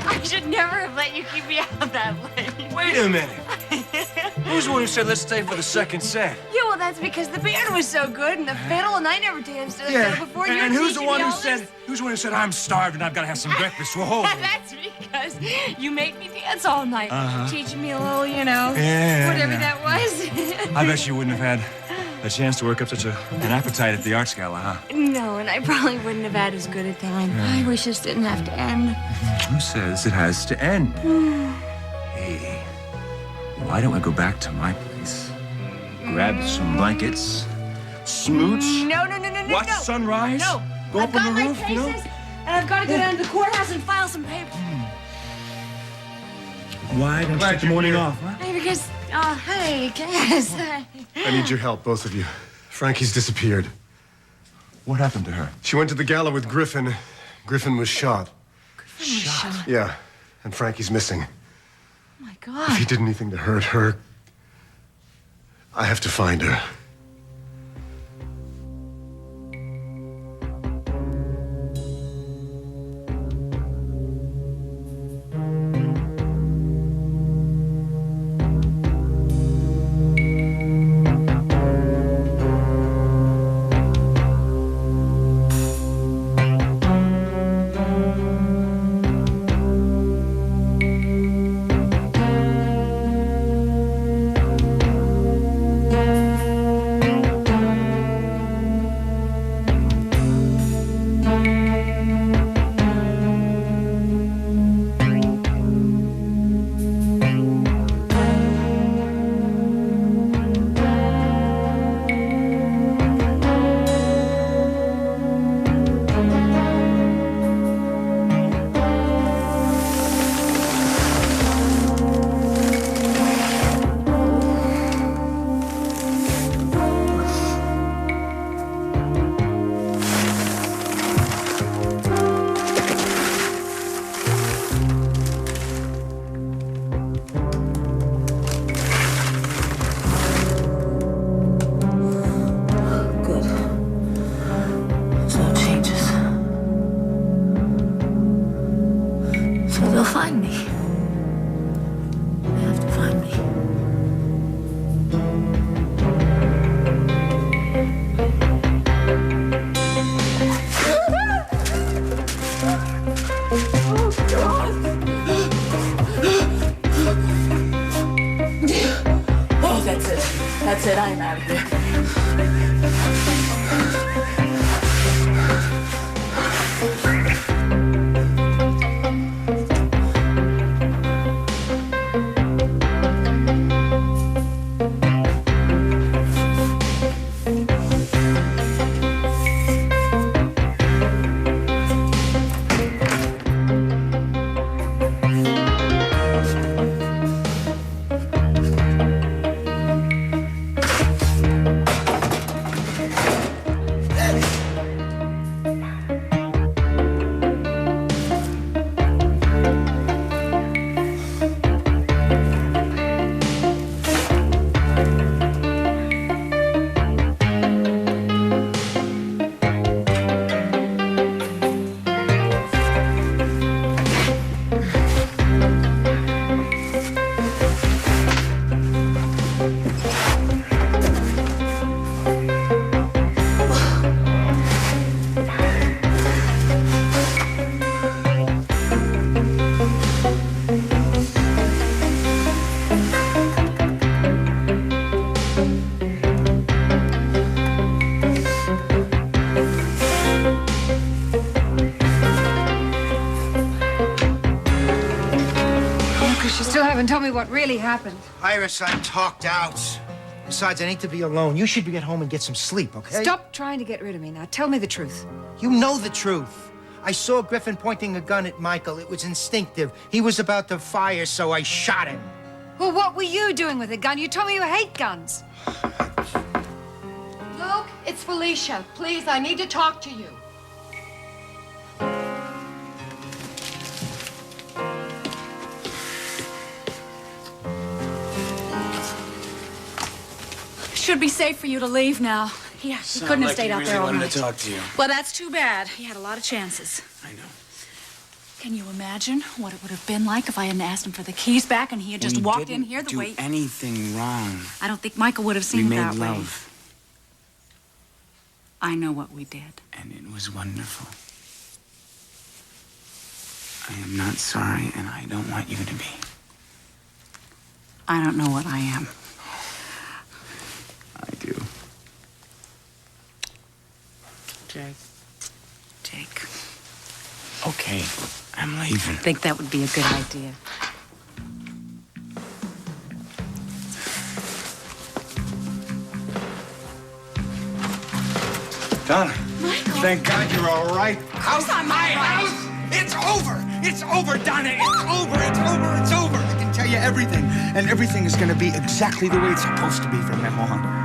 I should never have let you keep me out that late. Wait a minute. Who's the one who said let's stay for the second set? Yeah, well, that's because the band was so good and the fiddle, and I never danced to the fiddle before. And who's the one who said I'm starved and I've got to have some breakfast? Whoa. That's because you make me dance all night, teaching me a little, whatever that was. I bet you wouldn't have had a chance to work up such an appetite at the Arts Gala, huh? No, and I probably wouldn't have had as good a time. I wish this didn't have to end. Who says it has to end? Hey, why don't we go back to my place? Grab some blankets, smooch. No. Watch sunrise. No. Go up on the roof, and I've got to go down to the courthouse and file some papers. Why don't you take the morning off, huh? Hey, because, hey, Cass. I need your help, both of you. Frankie's disappeared. What happened to her? She went to the gala with Griffin. Griffin was shot. Shot? Yeah, and Frankie's missing. Oh, my God. If he did anything to hurt her, I have to find her. Find me. They have to find me. Oh, God. Oh, that's it. That's it. I'm out of here. haven't told me what really happened. Iris, I'm talked out. Besides, I need to be alone. You should get home and get some sleep, okay? Stop trying to get rid of me now. Tell me the truth. You know the truth. I saw Griffin pointing a gun at Michael. It was instinctive. He was about to fire, so I shot him. Well, what were you doing with a gun? You told me you hate guns. Luke, it's Felicia. Please, I need to talk to you. Should be safe for you to leave now. Yeah, he couldn't have stayed out there all wanted night. to talk to you. Well, that's too bad. He had a lot of chances. I know. Can you imagine what it would have been like if I hadn't asked him for the keys back and he had just walked in here the way... We didn't do anything wrong. I don't think Michael would have seen it that way. We made love. I know what we did. And it was wonderful. I am not sorry, and I don't want you to be. I don't know what I am. I do. Jake. Okay, I'm leaving. I think that would be a good idea. Donna. Michael. Thank God you're all right. Of course I'm all right. It's over. It's over, Donna. It's over. It's over. It's over. I can tell you everything. And everything is going to be exactly the way it's supposed to be from now on.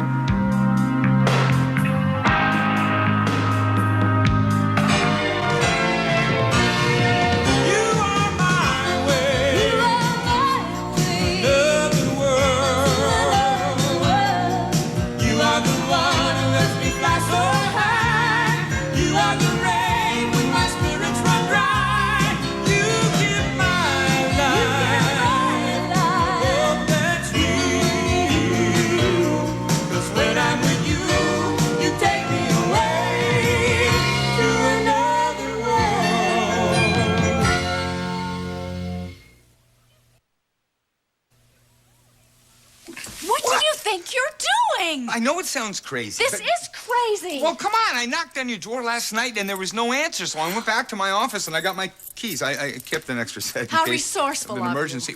I know it sounds crazy. This is crazy. Well, come on. I knocked on your door last night, and there was no answer, so I went back to my office, and I got my keys. I kept an extra set in How case resourceful of an of you. emergency.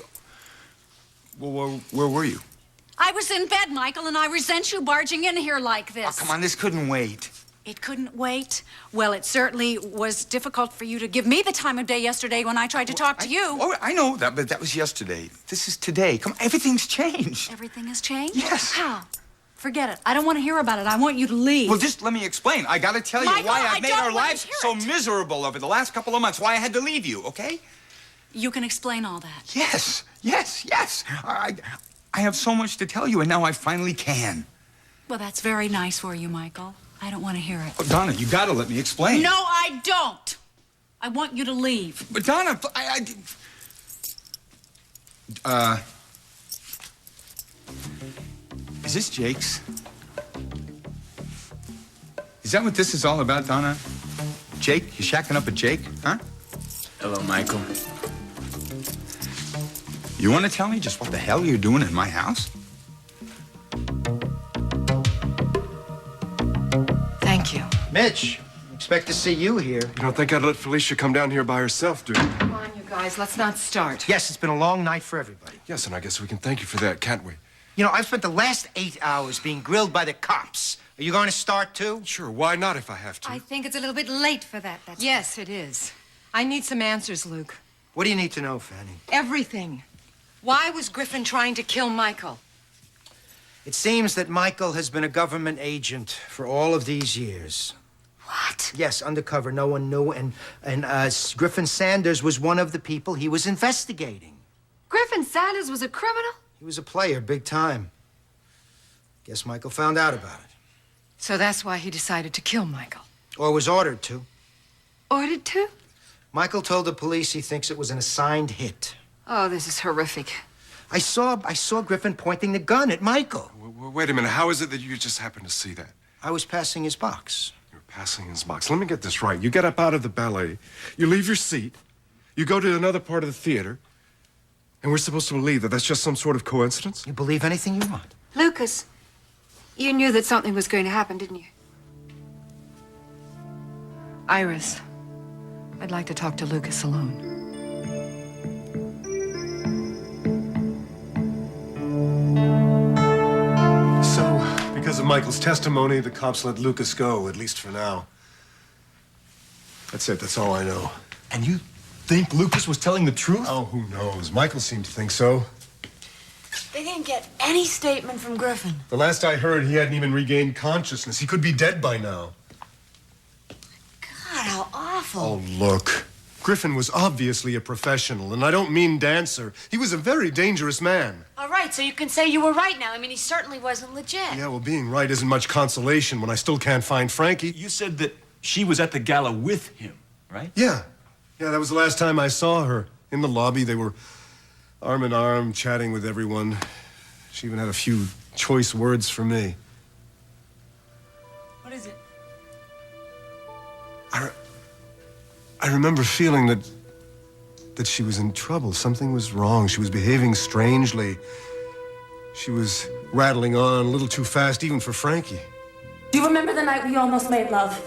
Well, where were you? I was in bed, Michael, and I resent you barging in here like this. Oh, come on. This couldn't wait. It couldn't wait? Well, it certainly was difficult for you to give me the time of day yesterday when I tried to talk to you. Oh, I know that, but that was yesterday. This is today. Come on. Everything's changed. Everything has changed? Yes. How? Forget it. I don't want to hear about it. I want you to leave. Well, just let me explain. I gotta tell you Michael, why I I've made don't our wanna lives hear so it. miserable over the last couple of months. Why I had to leave you, okay? You can explain all that. Yes. I have so much to tell you, and now I finally can. Well, that's very nice for you, Michael. I don't want to hear it. Oh, Donna, you gotta let me explain. No, I don't. I want you to leave. But Donna, is this Jake's? Is that what this is all about, Donna? Jake? You shacking up with Jake, huh? Hello, Michael. You want to tell me just what the hell you're doing in my house? Thank you. Mitch, expect to see you here. You don't think I'd let Felicia come down here by herself, do you? Come on, you guys, let's not start. Yes, it's been a long night for everybody. Yes, and I guess we can thank you for that, can't we? You know, I've spent the last 8 hours being grilled by the cops. Are you going to start, too? Sure, why not if I have to? I think it's a little bit late for that. That's Yes, it is. I need some answers, Luke. What do you need to know, Fanny? Everything. Why was Griffin trying to kill Michael? It seems that Michael has been a government agent for all of these years. What? Yes, undercover. No one knew. And Griffin Sanders was one of the people he was investigating. Griffin Sanders was a criminal? He was a player, big time. Guess Michael found out about it. So that's why he decided to kill Michael. Or was ordered to. Ordered to? Michael told the police he thinks it was an assigned hit. Oh, this is horrific. I saw Griffin pointing the gun at Michael. Wait a minute. How is it that you just happened to see that? I was passing his box. You're passing his box. Let me get this right. You get up out of the ballet, you leave your seat, you go to another part of the theater, and we're supposed to believe that that's just some sort of coincidence? You believe anything you want. Lucas, you knew that something was going to happen, didn't you? Iris, I'd like to talk to Lucas alone. So, because of Michael's testimony, the cops let Lucas go, at least for now. That's it. That's all I know. And you think Lucas was telling the truth? Oh, who knows? Michael seemed to think so. They didn't get any statement from Griffin. The last I heard, he hadn't even regained consciousness. He could be dead by now. God, how awful. Oh, look. Griffin was obviously a professional, and I don't mean dancer. He was a very dangerous man. All right, so you can say you were right now. I mean, he certainly wasn't legit. Yeah, well, being right isn't much consolation when I still can't find Frankie. You said that she was at the gala with him, right? Yeah. Yeah, that was the last time I saw her. In the lobby, they were arm in arm, chatting with everyone. She even had a few choice words for me. What is it? I remember feeling that she was in trouble. Something was wrong. She was behaving strangely. She was rattling on a little too fast, even for Frankie. Do you remember the night we almost made love?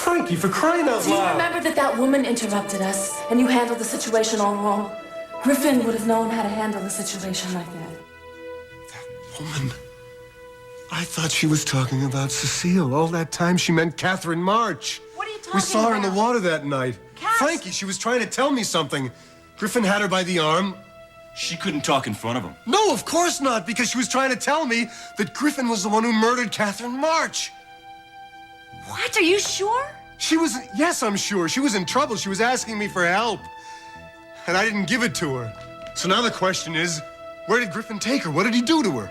Frankie, for crying out loud! Do you remember that woman interrupted us and you handled the situation all wrong? Griffin would have known how to handle a situation like that. That woman. I thought she was talking about Cecile. All that time she meant Catherine March. What are you talking We saw her in the about? water that night. Cass! Frankie, she was trying to tell me something. Griffin had her by the arm. She couldn't talk in front of him. No, of course not, because she was trying to tell me that Griffin was the one who murdered Catherine March. What? Are you sure? Yes, I'm sure. She was in trouble. She was asking me for help. And I didn't give it to her. So now the question is, where did Griffin take her? What did he do to her?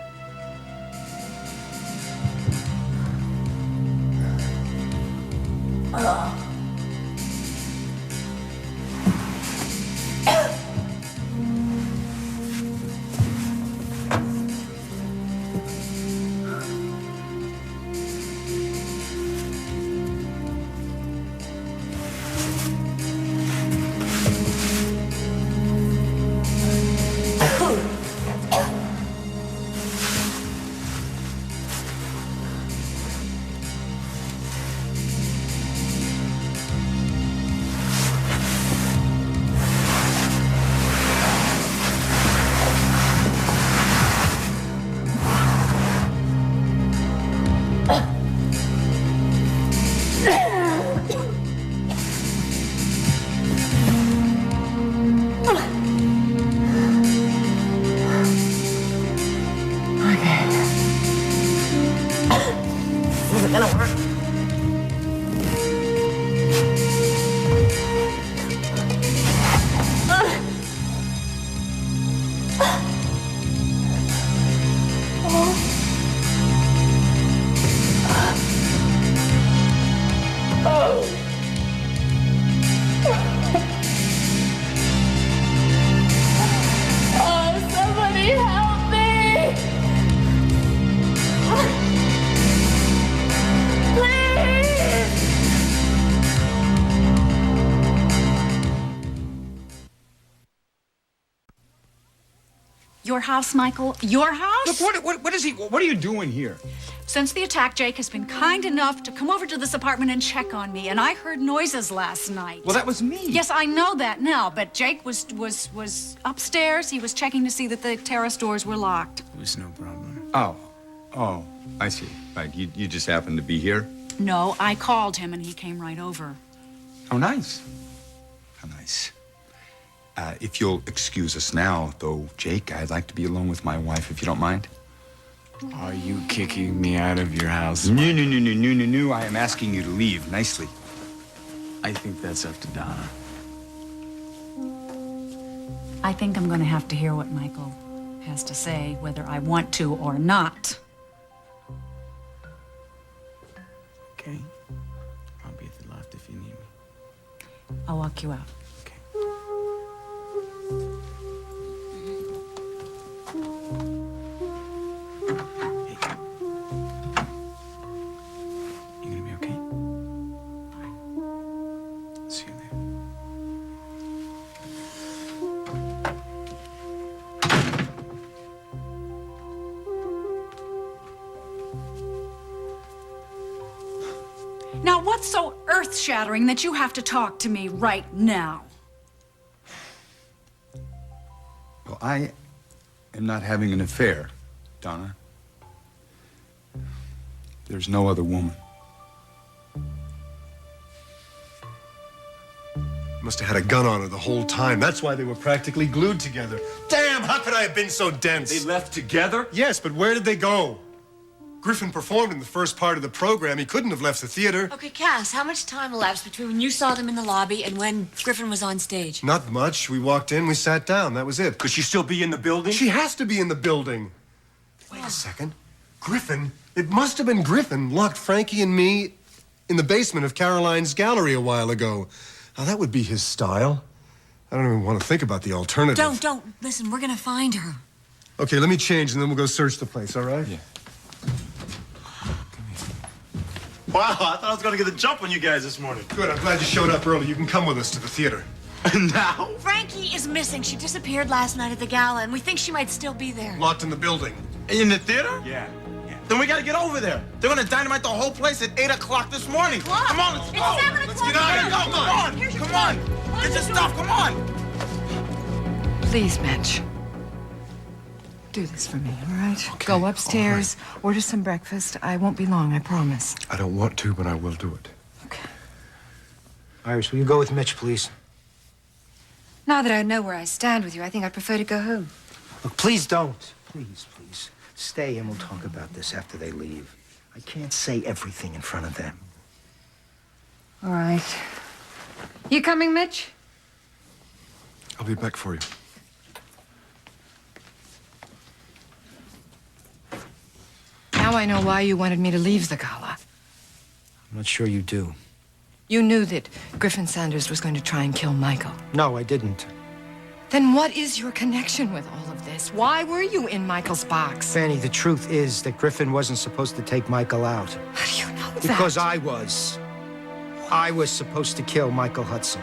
Somebody help me! Please! Your house, Michael? Your house? Look, what are you doing here? Since the attack, Jake has been kind enough to come over to this apartment and check on me, and I heard noises last night. Well, that was me. Yes, I know that now, but Jake was upstairs. He was checking to see that the terrace doors were locked. It was no problem. Oh, I see. Right, you just happened to be here? No, I called him, and he came right over. How nice. How nice. If you'll excuse us now, though, Jake, I'd like to be alone with my wife, if you don't mind. Are you kicking me out of your house? No. I am asking you to leave nicely. I think that's up to Donna. I think I'm going to have to hear what Michael has to say, whether I want to or not. Okay. I'll be at the loft if you need me. I'll walk you out. Okay. Hey. You gonna be okay? Fine. See you later. Now, what's so earth-shattering that you have to talk to me right now? Well, I am not having an affair, Donna. There's no other woman. Must have had a gun on her the whole time. That's why they were practically glued together. Damn, how could I have been so dense? They left together? Yes, but where did they go? Griffin performed in the first part of the program. He couldn't have left the theater. Okay, Cass, how much time elapsed between when you saw them in the lobby and when Griffin was on stage? Not much. We walked in, we sat down. That was it. Could she still be in the building? She has to be in the building. Wait a second. Griffin, it must have been Griffin, locked Frankie and me in the basement of Caroline's gallery a while ago. Now, that would be his style. I don't even want to think about the alternative. Don't. Listen, we're gonna find her. Okay, let me change and then we'll go search the place, all right? Yeah. Wow, I thought I was gonna get the jump on you guys this morning. Good, I'm glad you showed up early. You can come with us to the theater. Now? Frankie is missing. She disappeared last night at the gala, and we think she might still be there. Locked in the building. In the theater? Yeah. Then we gotta get over there. They're gonna dynamite the whole place at 8 o'clock this morning. Come on, let's go. It's 7 o'clock. Let's get out of here. Come on. Get your stuff, come on. Please, Mitch. Do this for me, all right? Okay, go upstairs, order some breakfast. I won't be long, I promise. I don't want to, but I will do it. Okay. Iris, will you go with Mitch, please? Now that I know where I stand with you, I think I'd prefer to go home. Look, please don't. Please. Stay and we'll talk about this after they leave. I can't say everything in front of them. All right. You coming, Mitch? I'll be back for you. Now I know why you wanted me to leave the gala. I'm not sure you do. You knew that Griffin Sanders was going to try and kill Michael. No, I didn't. Then what is your connection with all of this? Why were you in Michael's box? Fanny, the truth is that Griffin wasn't supposed to take Michael out. How do you know that? Because I was. I was supposed to kill Michael Hudson.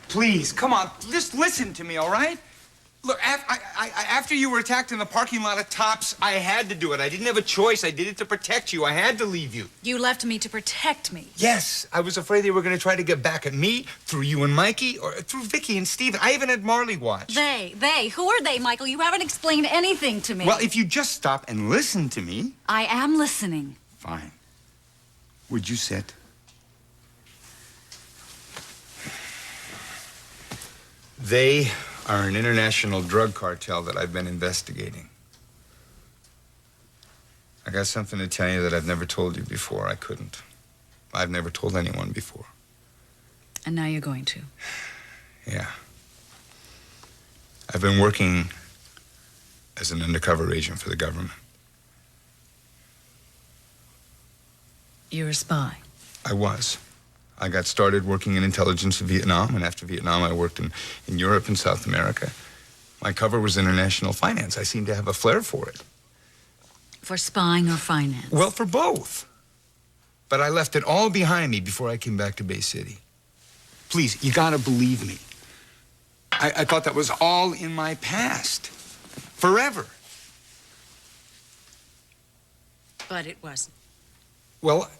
Please, come on, just listen to me, all right? Look, after you were attacked in the parking lot at Tops, I had to do it. I didn't have a choice. I did it to protect you. I had to leave you. You left me to protect me. Yes, I was afraid they were going to try to get back at me through you and Mikey, or through Vicky and Steven. I even had Marley watch. They. Who are they, Michael? You haven't explained anything to me. Well, if you just stop and listen to me... I am listening. Fine. Would you sit? They are an international drug cartel that I've been investigating. I got something to tell you that I've never told you before. I couldn't. I've never told anyone before. And now you're going to. Yeah. I've been working as an undercover agent for the government. You're a spy. I was. I got started working in intelligence in Vietnam, and after Vietnam, I worked in Europe and South America. My cover was international finance. I seemed to have a flair for it. For spying or finance? Well, for both. But I left it all behind me before I came back to Bay City. Please, you gotta believe me. I thought that was all in my past. Forever. But it wasn't. Well,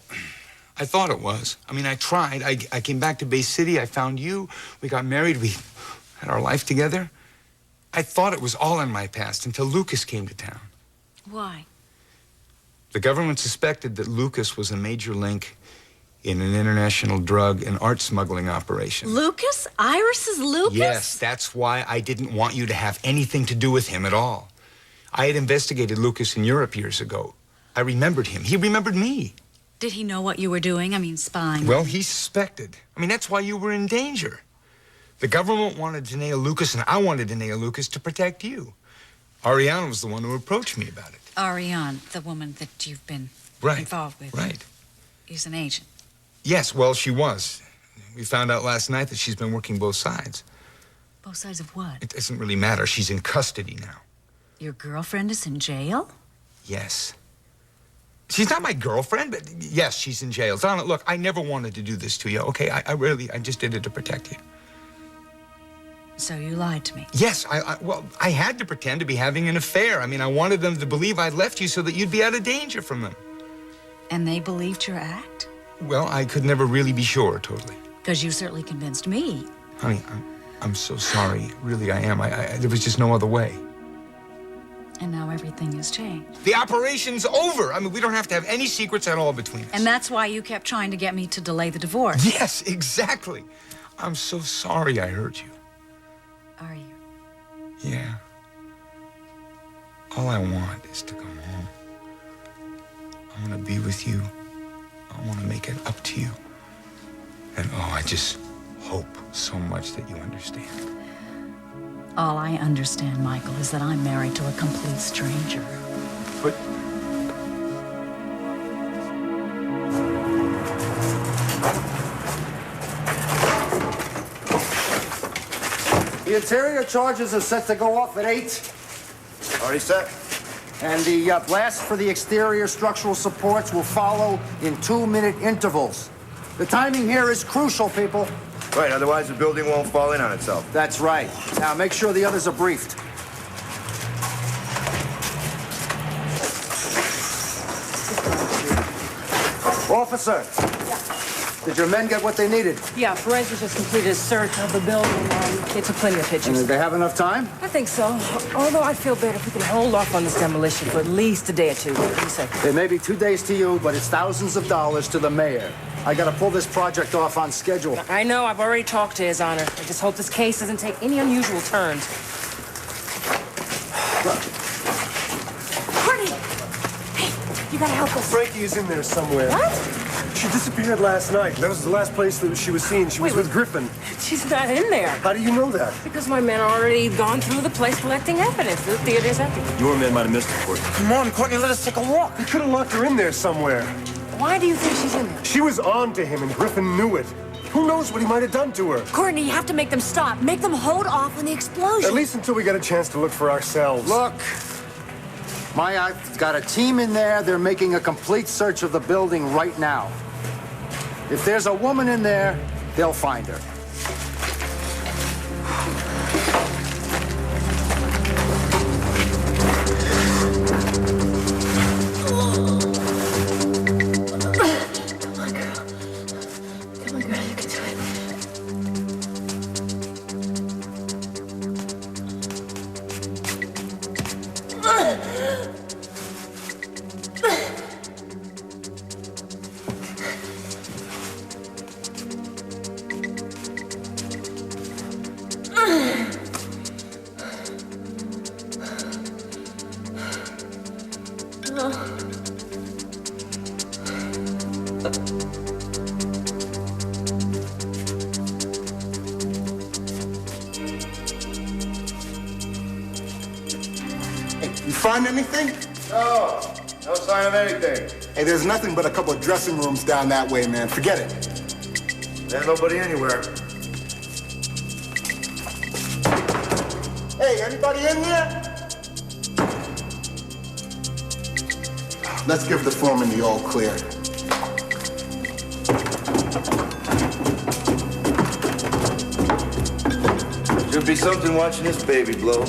I thought it was. I mean, I tried. I came back to Bay City. I found you. We got married. We had our life together. I thought it was all in my past until Lucas came to town. Why? The government suspected that Lucas was a major link in an international drug and art smuggling operation. Lucas? Iris's Lucas? Yes, that's why I didn't want you to have anything to do with him at all. I had investigated Lucas in Europe years ago. I remembered him. He remembered me. Did he know what you were doing? I mean, spying. Well, he suspected. I mean, that's why you were in danger. The government wanted to nail Lucas, and I wanted to nail Lucas to protect you. Ariana was the one who approached me about it. Ariane, the woman that you've been involved with. Right. Is an agent. Yes, well, she was. We found out last night that she's been working both sides. Both sides of what? It doesn't really matter. She's in custody now. Your girlfriend is in jail? Yes. She's not my girlfriend, but yes, she's in jail. Donna, look, I never wanted to do this to you, okay? I just did it to protect you. So you lied to me? Yes, well, I had to pretend to be having an affair. I mean, I wanted them to believe I'd left you so that you'd be out of danger from them. And they believed your act? Well, I could never really be sure, totally. Because you certainly convinced me. Honey, I'm so sorry. Really, I am. There was just no other way. And now everything has changed. The operation's over. I mean, we don't have to have any secrets at all between us. And that's why you kept trying to get me to delay the divorce. Yes, exactly. I'm so sorry I hurt you. Are you? Yeah. All I want is to come home. I want to be with you. I want to make it up to you. And oh, I just hope so much that you understand. All I understand, Michael, is that I'm married to a complete stranger. But... The interior charges are set to go off at 8. Already set. And the blast for the exterior structural supports will follow in 2-minute intervals. The timing here is crucial, people. Right, otherwise the building won't fall in on itself. That's right. Now, make sure the others are briefed. Officer. Did your men get what they needed? Yeah, forensics just completed a search of the building. They took plenty of pictures. And did they have enough time? I think so. Although I'd feel better if we could hold off on this demolition for at least a day or two. What do you say? It may be 2 days to you, but it's thousands of dollars to the mayor. I gotta pull this project off on schedule. I know. I've already talked to His Honor. I just hope this case doesn't take any unusual turns. Courtney! Hey, you gotta help us. Frankie is in there somewhere. What? She disappeared last night. That was the last place that she was seen. She was with Griffin. She's not in there. How do you know that? Because my men are already gone through the place collecting evidence. The theater's empty. Your men might have missed her, Courtney. Come on, Courtney, let us take a walk. He could have locked her in there somewhere. Why do you think she's in there? She was on to him, and Griffin knew it. Who knows what he might have done to her? Courtney, you have to make them stop. Make them hold off on the explosion. At least until we get a chance to look for ourselves. Look, I've got a team in there. They're making a complete search of the building right now. If there's a woman in there, they'll find her. You find anything? No sign of anything. Hey, there's nothing but a couple of dressing rooms down that way, man. Forget it. There's nobody anywhere. Hey, anybody in here? Let's give the foreman the all clear. Should be something watching this baby blow.